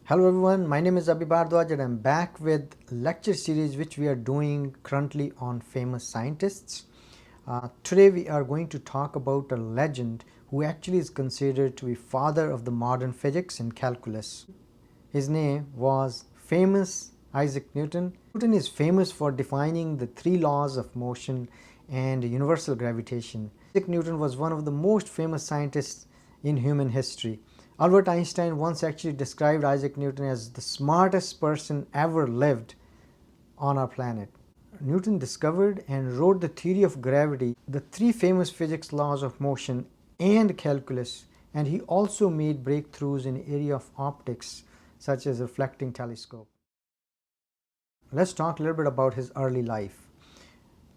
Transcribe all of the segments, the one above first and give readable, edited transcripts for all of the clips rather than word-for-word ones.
Hello everyone, my name is Abhi Bhardwaj and I'm back with lecture series which we are doing currently on famous scientists. Today we are going to talk about a legend who actually is considered to be father of the modern physics and calculus. His name was famous Isaac Newton. Newton is famous for defining the three laws of motion and universal gravitation. Isaac Newton was one of the most famous scientists in human history. Albert Einstein once actually described Isaac Newton as the smartest person ever lived on our planet. Newton discovered and wrote the theory of gravity, the three famous physics laws of motion and calculus, and he also made breakthroughs in the area of optics such as reflecting telescope. Let's talk a little bit about his early life.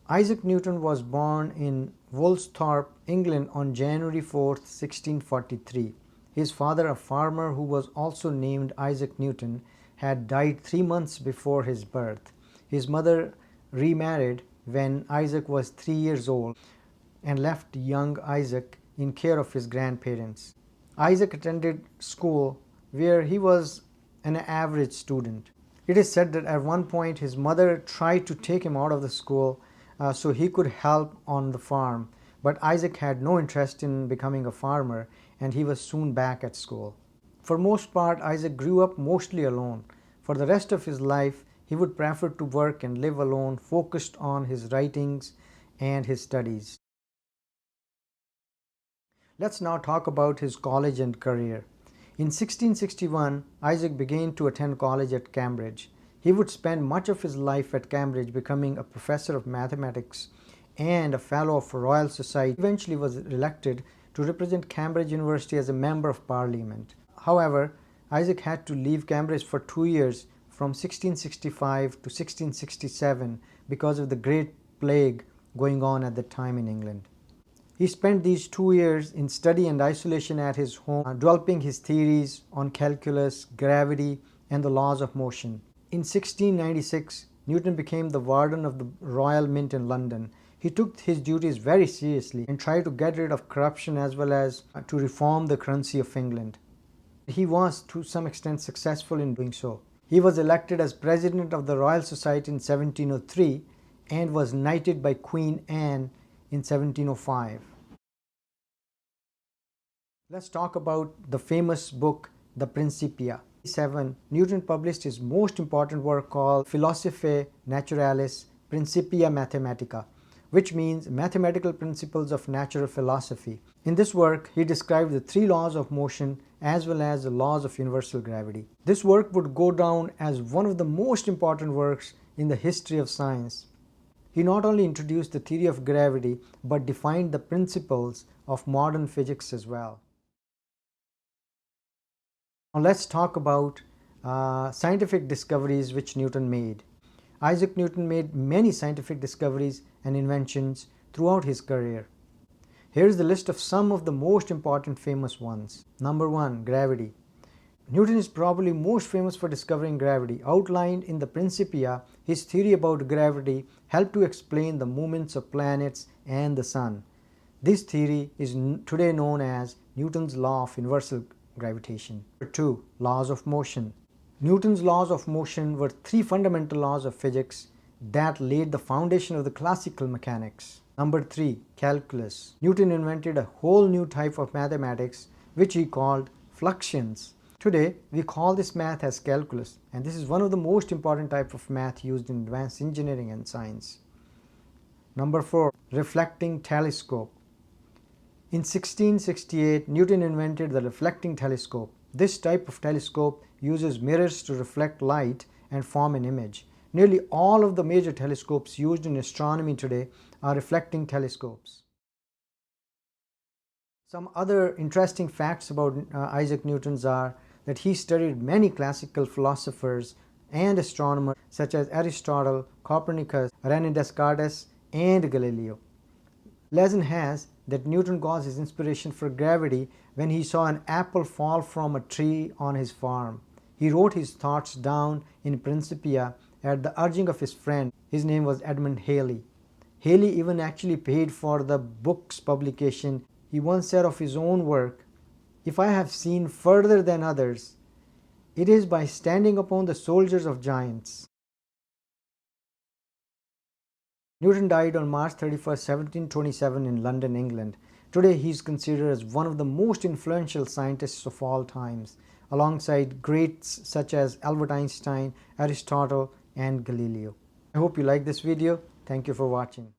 Isaac Newton was born in Woolsthorpe, England on January 4th, 1643. His father, a farmer who was also named Isaac Newton, had died 3 months before his birth. His mother remarried when Isaac was 3 years old and left young Isaac in care of his grandparents. Isaac attended school where he was an average student. It is said that at one point his mother tried to take him out of the school so he could help on the farm, but Isaac had no interest in becoming a farmer and he was soon back at school. For most part, Isaac grew up mostly alone. For the rest of his life, he would prefer to work and live alone, focused on his writings and his studies. Let's now talk about his college and career. In 1661, Isaac began to attend college at Cambridge. He would spend much of his life at Cambridge, becoming a professor of mathematics and a fellow of the Royal Society. He eventually was elected to represent Cambridge University as a member of parliament. However, Isaac had to leave Cambridge for 2 years from 1665 to 1667 because of the Great Plague going on at the time in England. He spent these 2 years in study and isolation at his home, developing his theories on calculus, gravity, and the laws of motion. In 1696, Newton became the warden of the Royal Mint in London. He took his duties very seriously and tried to get rid of corruption as well as to reform the currency of England. He was to some extent successful in doing so. He was elected as president of the Royal Society in 1703 and was knighted by Queen Anne in 1705. Let's talk about the famous book, The Principia. Newton published his most important work called Philosophiae Naturalis Principia Mathematica, which means mathematical principles of natural philosophy. In this work, he described the three laws of motion as well as the laws of universal gravity. This work would go down as one of the most important works in the history of science. He not only introduced the theory of gravity, but defined the principles of modern physics as well. Now let's talk about scientific discoveries which Newton made. Isaac Newton made many scientific discoveries and inventions throughout his career. Here is the list of some of the most important famous ones. Number 1, gravity. Newton is probably most famous for discovering gravity. Outlined in the Principia, his theory about gravity helped to explain the movements of planets and the sun. This theory is today known as Newton's law of universal gravitation. Number 2, laws of motion. Newton's laws of motion were three fundamental laws of physics that laid the foundation of the classical mechanics. Number 3, calculus. Newton invented a whole new type of mathematics which he called fluxions. Today, we call this math as calculus, and this is one of the most important types of math used in advanced engineering and science. Number 4, reflecting telescope. In 1668, Newton invented the reflecting telescope. This type of telescope uses mirrors to reflect light and form an image. Nearly all of the major telescopes used in astronomy today are reflecting telescopes. Some other interesting facts about Isaac Newton are that he studied many classical philosophers and astronomers such as Aristotle, Copernicus, René Descartes, and Galileo. Legend has that Newton got his inspiration for gravity when he saw an apple fall from a tree on his farm. He wrote his thoughts down in Principia at the urging of his friend. His name was Edmund Halley. Halley even actually paid for the book's publication. He once said of his own work, "If I have seen further than others, It is by standing upon the shoulders of giants. Newton died on March 31st, 1727 in London, England. Today he is considered as one of the most influential scientists of all times, alongside greats such as Albert Einstein, Aristotle and Galileo. I hope you like this video. Thank you for watching.